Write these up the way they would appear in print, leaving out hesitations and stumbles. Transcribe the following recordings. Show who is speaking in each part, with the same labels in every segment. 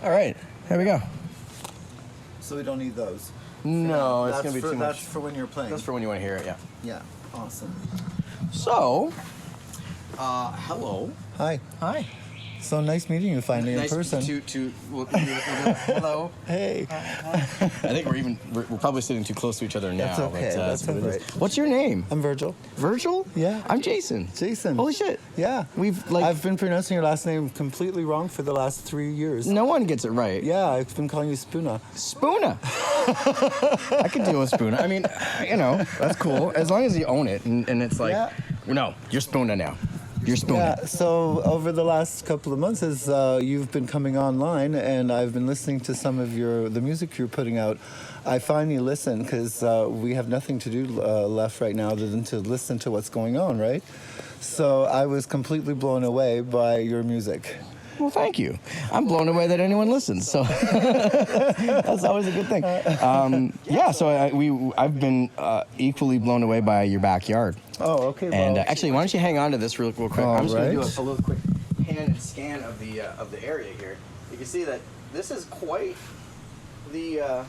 Speaker 1: All right, here we go.
Speaker 2: So we don't need those.
Speaker 1: No, it's gonna be too much.
Speaker 2: That's for when you're playing.
Speaker 1: That's for when you want to hear it. Yeah.
Speaker 2: Yeah. Awesome.
Speaker 1: So, hello.
Speaker 2: Hi.
Speaker 1: Hi.
Speaker 2: So nice meeting you finally in person.
Speaker 1: Hello.
Speaker 2: Hey.
Speaker 1: I think we're probably sitting too close to each other now.
Speaker 2: That's okay. That's all right.
Speaker 1: What's your name?
Speaker 2: I'm Virgil.
Speaker 1: Virgil?
Speaker 2: Yeah.
Speaker 1: I'm Jason.
Speaker 2: Jason.
Speaker 1: Holy shit.
Speaker 2: Yeah.
Speaker 1: We've
Speaker 2: I've been pronouncing your last name completely wrong for the last 3 years.
Speaker 1: No one gets it right.
Speaker 2: Yeah, I've been calling you Spoona.
Speaker 1: Spoona. I can deal with Spoona. I mean, that's cool as long as you own it and it's like, no, you're Spoona now. You're Spoona.
Speaker 2: Yeah, so over the last couple of months as you've been coming online and I've been listening to some of the music you're putting out, I finally listen because we have nothing to do left right now other than to listen to what's going on, right? So I was completely blown away by your music.
Speaker 1: Well, thank you. I'm blown away that anyone listens, so that's always a good thing. So I've been equally blown away by your backyard.
Speaker 2: Oh, okay.
Speaker 1: And actually, why don't you hang on to this real quick? I'm just going to do a little quick hand scan of the area here. You can see that this is quite the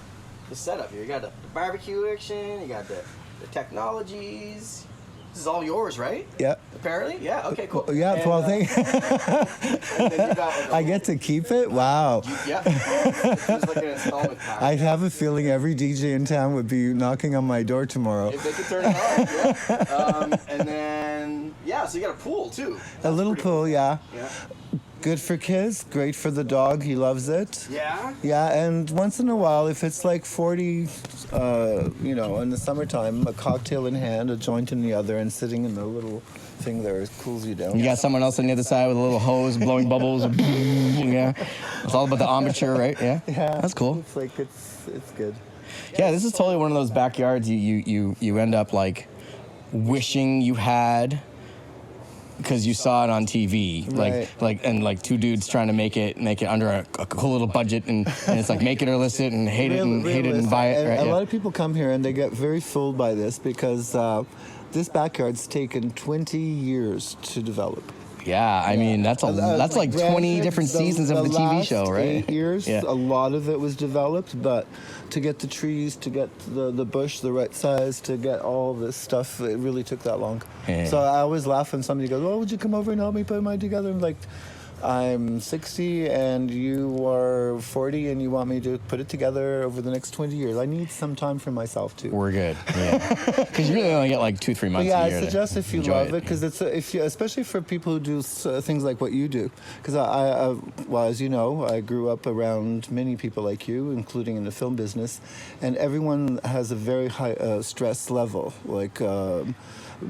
Speaker 1: setup here. You got the barbecue action. You got the technologies. This is all yours, right?
Speaker 2: Yeah.
Speaker 1: Apparently? Yeah, okay, cool.
Speaker 2: Yeah,
Speaker 1: and,
Speaker 2: well, thank
Speaker 1: and then you got,
Speaker 2: I get to keep it? Wow.
Speaker 1: Yeah. It's like an installment pack.
Speaker 2: I have a feeling every DJ in town would be knocking on my door tomorrow.
Speaker 1: If they could turn it on, yeah. And then, so you got a pool, too.
Speaker 2: A little pool,
Speaker 1: cool.
Speaker 2: Yeah.
Speaker 1: Yeah.
Speaker 2: Good for kids, great for the dog, he loves it.
Speaker 1: Yeah?
Speaker 2: Yeah, and once in a while, if it's like 40, in the summertime, a cocktail in hand, a joint in the other, and sitting in the little thing there, it cools you down.
Speaker 1: You got someone else on the other side with a little hose blowing bubbles. Yeah. It's all about the amateur, right? Yeah?
Speaker 2: Yeah.
Speaker 1: That's cool.
Speaker 2: It's like, it's good.
Speaker 1: Yeah, this is totally one of those backyards you end up like wishing you had because you saw it on TV, like two dudes trying to make it under a cool little budget, and it's like make it or list it, and hate it and buy it.
Speaker 2: And a lot of people come here and they get very fooled by this because this backyard's taken 20 years to develop.
Speaker 1: Yeah, I mean that's like 20 different seasons of the TV show, right?
Speaker 2: 8 years, a lot of it was developed, but to get the trees, to get the bush the right size, to get all this stuff, it really took that long.
Speaker 1: Yeah.
Speaker 2: So I always laugh when somebody goes, "Oh, would you come over and help me put mine together?" I'm like, I'm 60 and you are 40 and you want me to put it together over the next 20 years. I need some time for myself too.
Speaker 1: We're good. Yeah. Because you really only get like 2-3 months a year.
Speaker 2: I suggest if you love it, because especially for people who do things like what you do. Because as you know, I grew up around many people like you, including in the film business, and everyone has a very high stress level,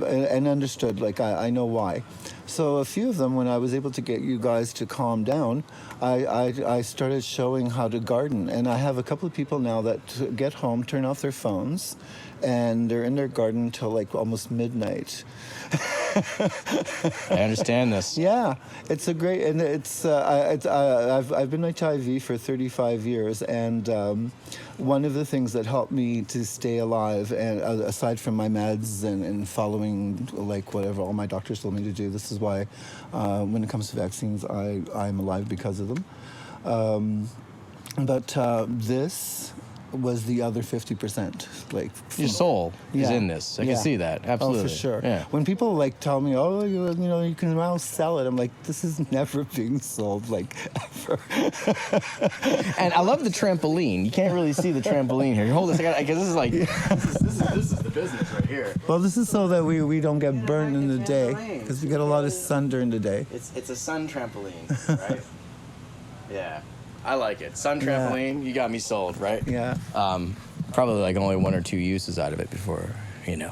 Speaker 2: and understood, I know why. So a few of them, when I was able to get you guys to calm down, I started showing how to garden. And I have a couple of people now that get home, turn off their phones, and they're in their garden till like almost midnight.
Speaker 1: I understand this.
Speaker 2: Yeah, it's a great, and I've been HIV for 35 years, and one of the things that helped me to stay alive, and aside from my meds and following like whatever all my doctors told me to do, this is why when it comes to vaccines, I'm alive because of them. But this was the other 50%.
Speaker 1: Your soul is in this. I can see that. Absolutely.
Speaker 2: Oh, for sure.
Speaker 1: Yeah.
Speaker 2: When people tell me, "Oh, you can now sell it," I'm like, this is never being sold, ever.
Speaker 1: And I love the trampoline. You can't really see the trampoline here. Hold this, because this is like this is the business right here.
Speaker 2: Well, this is so that we don't get burned in the day, because we get a lot of sun during the day.
Speaker 1: It's a sun trampoline, right? Yeah. I like it. Sun trampoline, you got me sold, right?
Speaker 2: Yeah.
Speaker 1: Probably like only 1 or 2 uses out of it before, Yeah.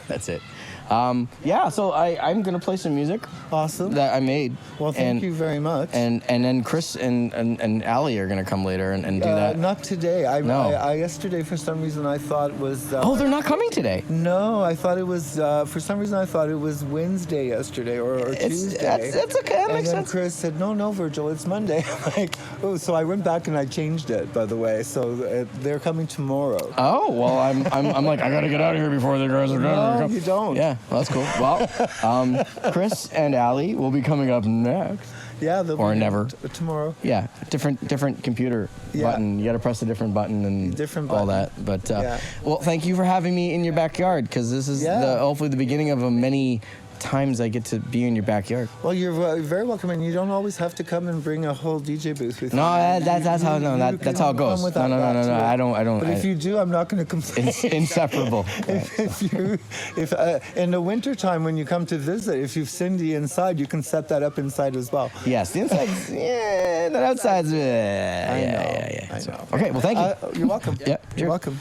Speaker 1: That's it. So I'm going to play some music.
Speaker 2: Awesome.
Speaker 1: That I made.
Speaker 2: Well, thank you very much.
Speaker 1: And then Chris and Allie are going to come later and do that.
Speaker 2: Not today.
Speaker 1: I
Speaker 2: yesterday, for some reason, I thought was...
Speaker 1: oh, they're not coming today?
Speaker 2: No, I thought it was... for some reason, I thought it was Wednesday yesterday or Tuesday.
Speaker 1: That's okay. That makes sense.
Speaker 2: And then Chris said, no, Virgil, it's Monday. I'm like, oh, so I went back and I changed it, by the way. So they're coming tomorrow.
Speaker 1: Oh, well, I'm like, I got to get out of here before
Speaker 2: No, you don't.
Speaker 1: Yeah, well, that's cool. Well, Chris and Allie will be coming up next.
Speaker 2: Yeah, they'll
Speaker 1: Or
Speaker 2: be
Speaker 1: never.
Speaker 2: Tomorrow.
Speaker 1: Yeah, different computer button. You got to press a different button and
Speaker 2: Different
Speaker 1: all
Speaker 2: button.
Speaker 1: that. But
Speaker 2: Yeah.
Speaker 1: well, thank you for having me in your backyard, because this is hopefully the beginning of many times I get to be in your backyard.
Speaker 2: Well, you're very welcome, and you don't always have to come and bring a whole DJ booth with you.
Speaker 1: No, that's how that's how it goes. No, I don't.
Speaker 2: But if you do, I'm not going to complain.
Speaker 1: It's inseparable.
Speaker 2: if in the wintertime when you come to visit, if you've Cindy inside, you can set that up inside as well.
Speaker 1: Yes, the inside's the outside's yeah.
Speaker 2: I
Speaker 1: So,
Speaker 2: know.
Speaker 1: okay, well, thank you.
Speaker 2: You're welcome.
Speaker 1: Yeah,
Speaker 2: You're
Speaker 1: cheers.
Speaker 2: welcome.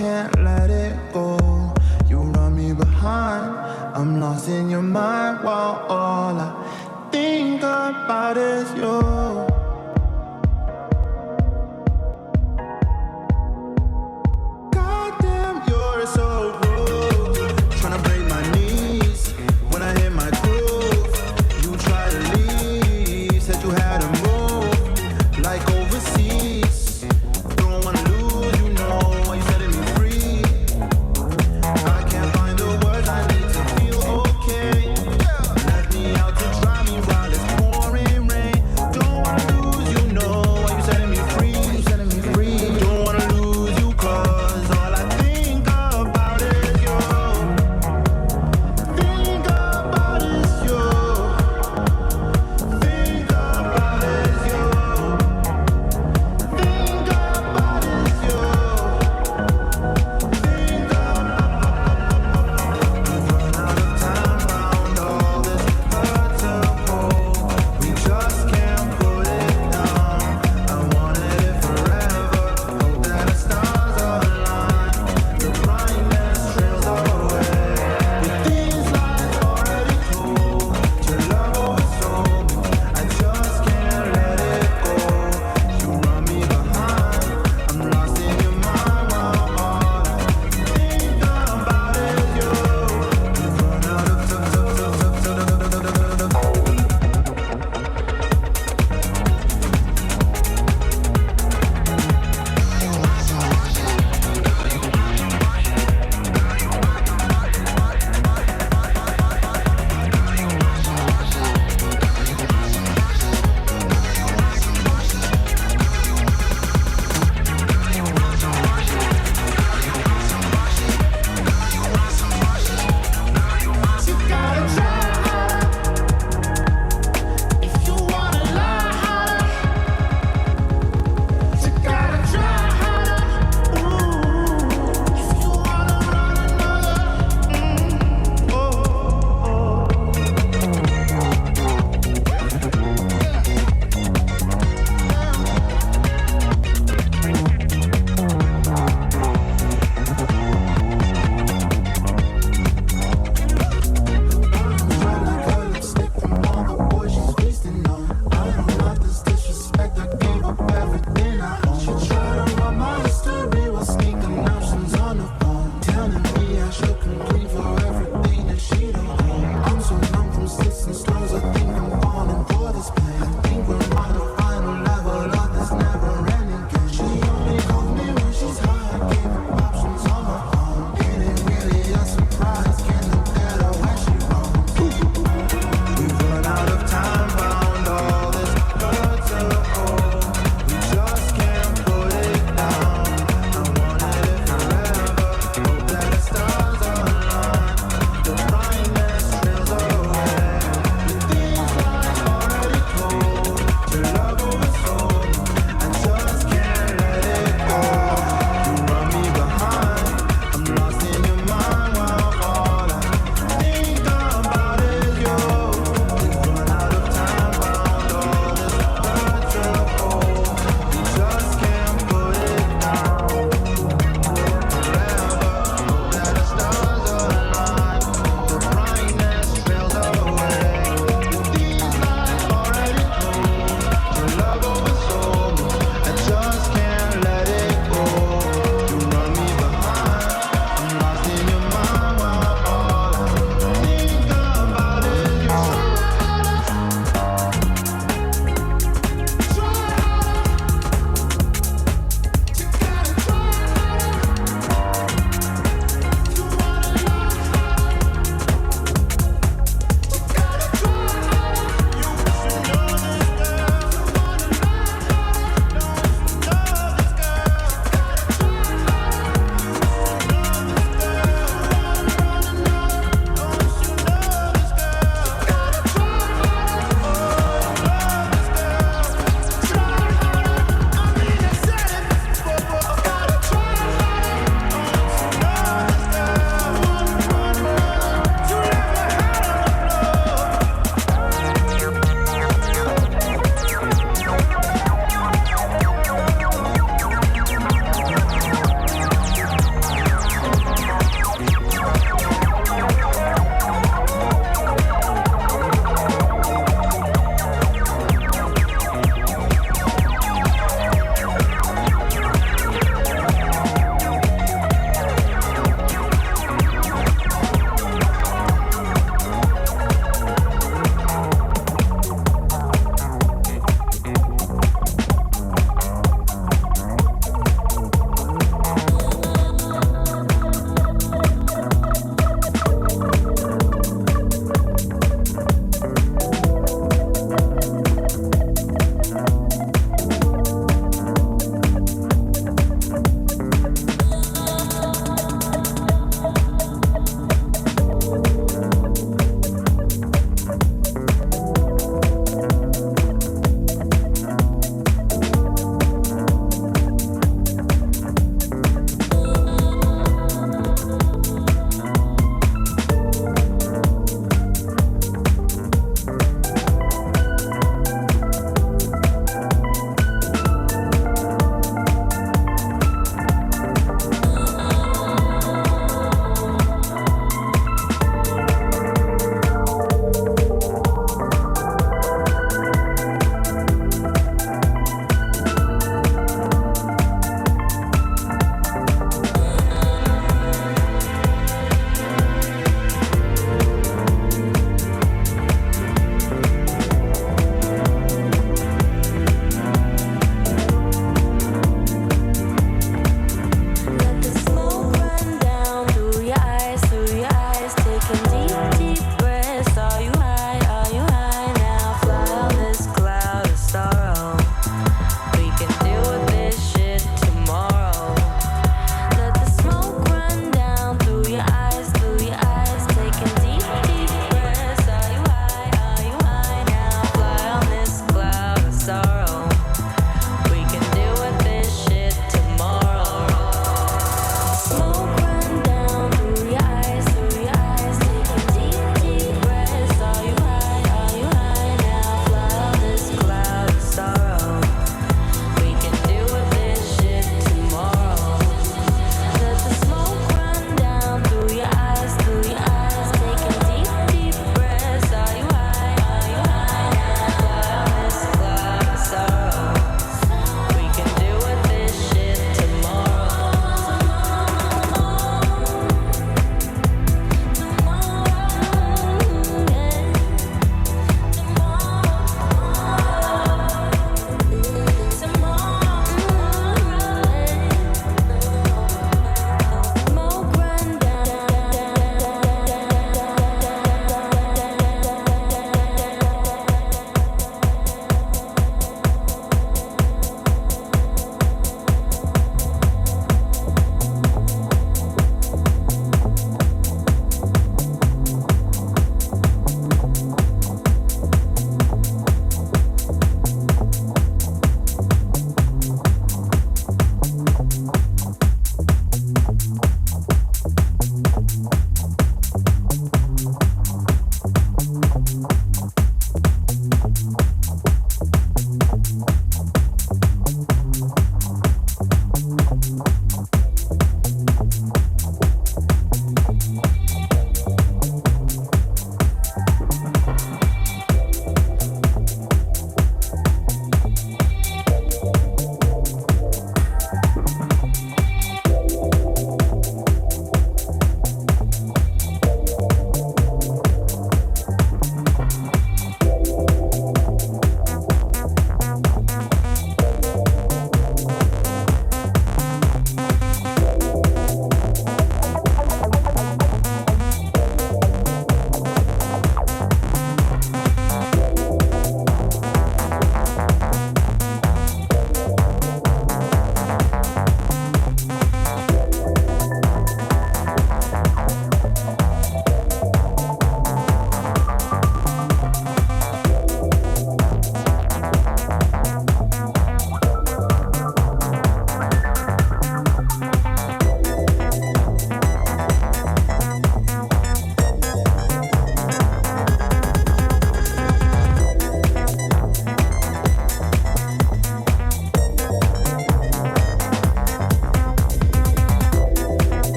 Speaker 3: can't let it go. You run me behind, I'm lost in your mind while all I think about is you. Goddamn, you're so rude. Tryna break my knees when I hit my groove. You try to leave, said you had to move like overseas. Don't wanna lose, you know why you setting me free. I can't find the words I need to feel okay.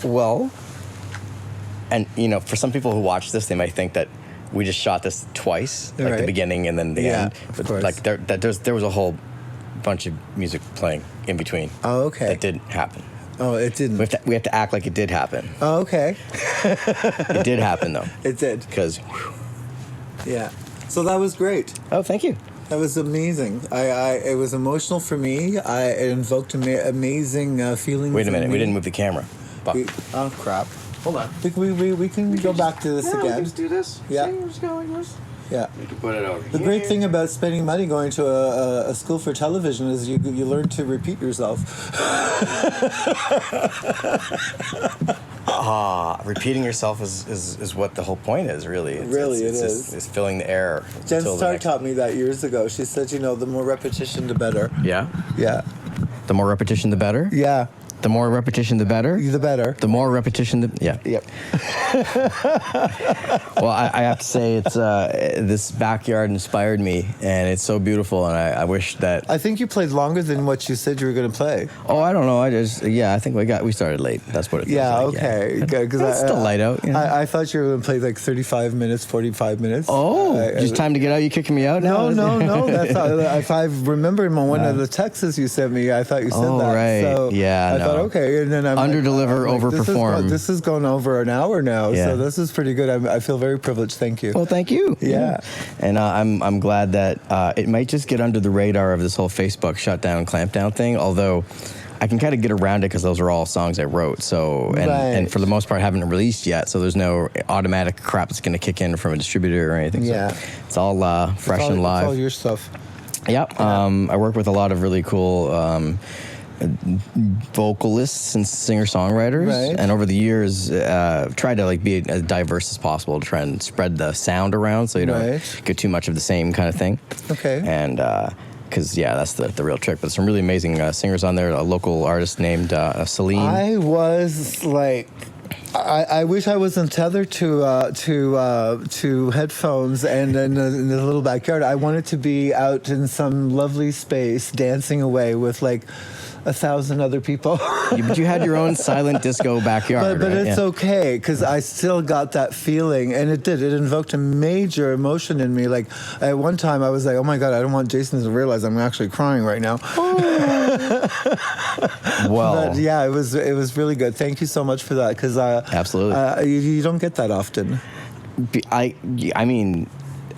Speaker 1: Well, and for some people who watch this, they might think that we just shot this twice, like the beginning and then the end.
Speaker 2: Of course.
Speaker 1: Like there was a whole bunch of music playing in between.
Speaker 2: Oh, okay.
Speaker 1: That didn't happen.
Speaker 2: Oh, it didn't.
Speaker 1: We have to act like it did happen.
Speaker 2: Oh, okay.
Speaker 1: It did happen though.
Speaker 2: It did.
Speaker 1: Because.
Speaker 2: Yeah. So that was great.
Speaker 1: Oh, thank you.
Speaker 2: That was amazing. It was emotional for me. It invoked amazing feelings.
Speaker 1: Wait a minute. We didn't move the camera.
Speaker 2: Oh crap.
Speaker 1: Hold on.
Speaker 2: We can go back to this again.
Speaker 1: We can just do this.
Speaker 2: Yeah.
Speaker 1: See, we're just going like this.
Speaker 2: Yeah.
Speaker 1: We can put it over
Speaker 2: The great thing about spending money going to a school for television is you learn to repeat yourself.
Speaker 1: Repeating yourself is what the whole point is, really. It's filling the air.
Speaker 2: Jen Starr taught me that years ago. She said, the more repetition, the better.
Speaker 1: Yeah?
Speaker 2: Yeah.
Speaker 1: The more repetition, the better?
Speaker 2: Yeah.
Speaker 1: The more repetition, the better?
Speaker 2: The better.
Speaker 1: The more repetition, the... Yeah.
Speaker 2: Yep.
Speaker 1: Well, I have to say, it's this backyard inspired me, and it's so beautiful, and I wish that...
Speaker 2: I think you played longer than what you said you were going to play.
Speaker 1: Oh, I don't know. I think we started late. That's what it feels like.
Speaker 2: Okay.
Speaker 1: Yeah.
Speaker 2: Good.
Speaker 1: It's still light out.
Speaker 2: I thought you were going to play like 35 minutes, 45 minutes.
Speaker 1: Oh, just time to get out? You kicking me out now?
Speaker 2: No. That's not, if I remember in one of the texts you sent me, I thought you said that.
Speaker 1: Oh, right.
Speaker 2: So
Speaker 1: yeah,
Speaker 2: I thought, okay. And then I'm
Speaker 1: under-deliver, over-perform.
Speaker 2: This is going over an hour now, so this is pretty good. I feel very privileged. Thank you.
Speaker 1: Well, thank you.
Speaker 2: Yeah.
Speaker 1: And I'm glad that it might just get under the radar of this whole Facebook shutdown, clampdown thing, although I can kind of get around it because those are all songs I wrote. So, and for the most part, haven't released yet, so there's no automatic crap that's going to kick in from a distributor or anything.
Speaker 2: Yeah.
Speaker 1: So it's all fresh and live.
Speaker 2: It's all your stuff.
Speaker 1: Yep. I work with a lot of really cool... vocalists and singer-songwriters,
Speaker 2: right.
Speaker 1: And over the years tried to be as diverse as possible to try and spread the sound around so you don't get too much of the same kind of thing.
Speaker 2: Okay.
Speaker 1: And because that's the real trick. But some really amazing singers on there. A local artist named Celine.
Speaker 2: I was like, I wish I wasn't tethered to headphones and in the little backyard. I wanted to be out in some lovely space, dancing away with 1,000 other people.
Speaker 1: But you had your own silent disco backyard.
Speaker 2: But
Speaker 1: right?
Speaker 2: it's okay because I still got that feeling, and it invoked a major emotion in me. Like at one time, I was like, "Oh my God, I don't want Jason to realize I'm actually crying right now."
Speaker 1: Well,
Speaker 2: but yeah, it was really good. Thank you so much for that because
Speaker 1: absolutely
Speaker 2: you don't get that often.
Speaker 1: I mean.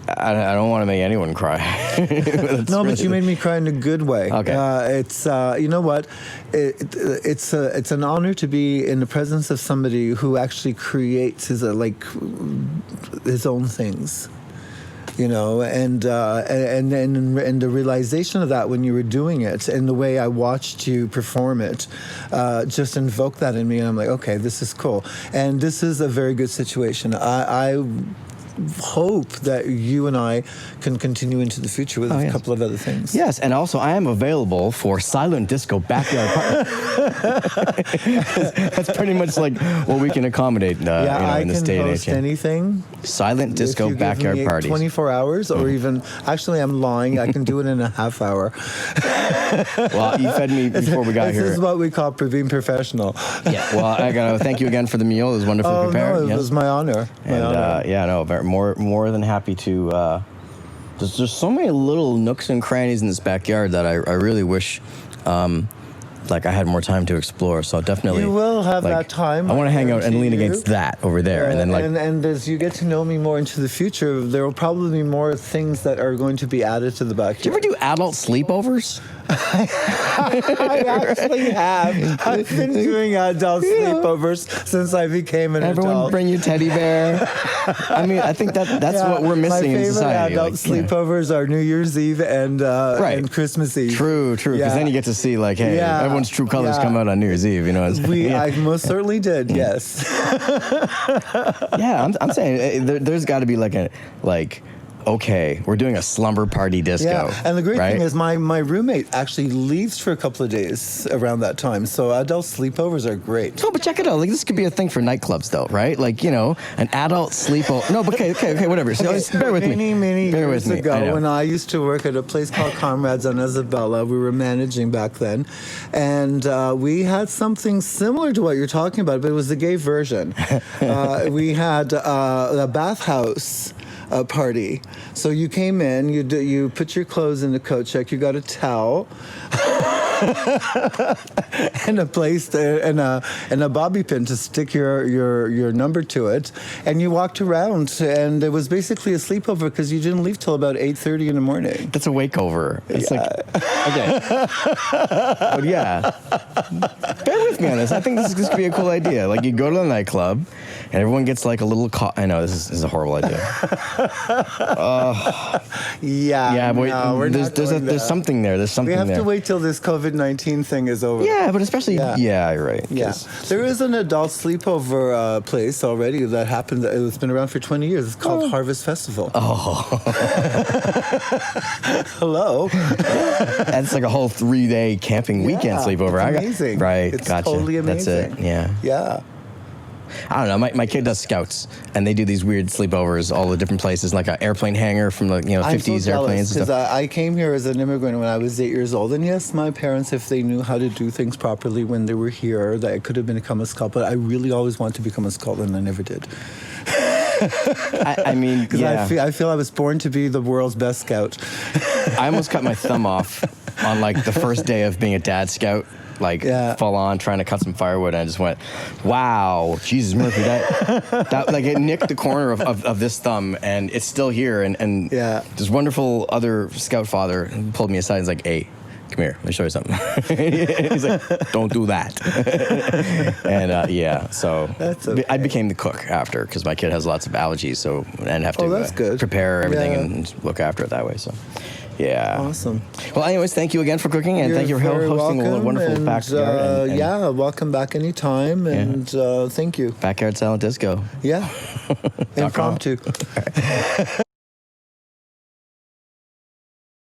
Speaker 1: I don't want to make anyone cry.
Speaker 2: But you made me cry in a good way.
Speaker 1: Okay.
Speaker 2: It's you know what? It's an honor to be in the presence of somebody who actually creates his own things. And the realization of that when you were doing it and the way I watched you perform it just invoked that in me, and I'm like, okay, this is cool, and this is a very good situation. I hope that you and I can continue into the future with a couple of other things.
Speaker 1: Yes, and also I am available for silent disco backyard party. That's pretty much what we can accommodate in this day and age.
Speaker 2: I can host anything.
Speaker 1: Silent disco backyard parties.
Speaker 2: 24 hours, or even, actually I'm lying, I can do it in a half hour.
Speaker 1: Well, you fed me before we got here.
Speaker 2: This is what we call being professional.
Speaker 1: Yeah, well, I got to thank you again for the meal. It was wonderfully prepared.
Speaker 2: No, it was my honor.
Speaker 1: More than happy to. There's so many little nooks and crannies in this backyard that I really wish. I had more time to explore, so definitely...
Speaker 2: You will have that time.
Speaker 1: I want to hang out and lean against that over there, and then
Speaker 2: And as you get to know me more into the future, there will probably be more things that are going to be added to the backyard.
Speaker 1: Do you ever do adult sleepovers?
Speaker 2: I actually have. I've been doing adult sleepovers since I became an adult.
Speaker 1: Everyone bring your teddy bear. I mean, I think that's what we're missing in society.
Speaker 2: My favorite adult sleepovers are New Year's Eve and Christmas Eve.
Speaker 1: True. Because then you get to see everyone's true colors come out on New Year's Eve.
Speaker 2: I most certainly did. Yes.
Speaker 1: Yeah, I'm saying there's got to be okay, we're doing a slumber party disco.
Speaker 2: Yeah, and the great
Speaker 1: right?
Speaker 2: thing is my roommate actually leaves for a couple of days around that time, so adult sleepovers are great.
Speaker 1: No, but check it out. Like, this could be a thing for nightclubs, though, right? Like, you know, an adult sleepover. No, but okay, whatever. So, bear with me.
Speaker 2: Many
Speaker 1: Bear
Speaker 2: years
Speaker 1: with me.
Speaker 2: ago, when I used to work at a place called Comrades on Isabella, we were managing back then, and we had something similar to what you're talking about, but it was the gay version. We had a bathhouse party. So you came in, you put your clothes in the coat check, you got a towel. And a place and a bobby pin to stick your number to it, and you walked around, and it was basically a sleepover because you didn't leave till about 8:30 in the morning.
Speaker 1: That's a wakeover. It's like, okay. But yeah. Bear with me on this. I think this could be a cool idea. Like, you go to the nightclub, and everyone gets like a little I know, this is a horrible idea.
Speaker 2: Yeah,
Speaker 1: but
Speaker 2: no,
Speaker 1: there's something there. There's something there.
Speaker 2: We have to wait till this COVID-19 thing is over.
Speaker 1: Yeah, but especially, yeah you're right.
Speaker 2: Yeah. There is an adult sleepover place already that happened. It's been around for 20 years. It's called Harvest Festival.
Speaker 1: Oh.
Speaker 2: Hello.
Speaker 1: That's like a whole 3-day camping weekend sleepover.
Speaker 2: It's amazing.
Speaker 1: Right,
Speaker 2: it's
Speaker 1: gotcha.
Speaker 2: Totally amazing.
Speaker 1: That's it, yeah.
Speaker 2: Yeah.
Speaker 1: I don't know. My kid does scouts, and they do these weird sleepovers, all the different places, like an airplane hangar from the 50s airplanes.
Speaker 2: Because I came here as an immigrant when I was 8 years old, and yes, my parents, if they knew how to do things properly when they were here, that I could have become a scout. But I really always wanted to become a scout, and I never did.
Speaker 1: I mean, yeah.
Speaker 2: I feel I was born to be the world's best scout.
Speaker 1: I almost cut my thumb off on like the first day of being a dad scout. Like, full on trying to cut some firewood, and I just went, wow, Jesus Murphy, that like, it nicked the corner of this thumb, and it's still here, and this wonderful other scout father pulled me aside and was like, hey, come here, let me show you something. He's like, don't do that. And so
Speaker 2: that's okay.
Speaker 1: I became the cook after, because my kid has lots of allergies, so and have to prepare everything and look after it that way, so. Yeah.
Speaker 2: Awesome.
Speaker 1: Well, anyways, thank you again for cooking, and thank you for hosting a wonderful backyard.
Speaker 2: And welcome back anytime, and thank you.
Speaker 1: Backyard Silent Disco.
Speaker 2: Yeah. Impromptu.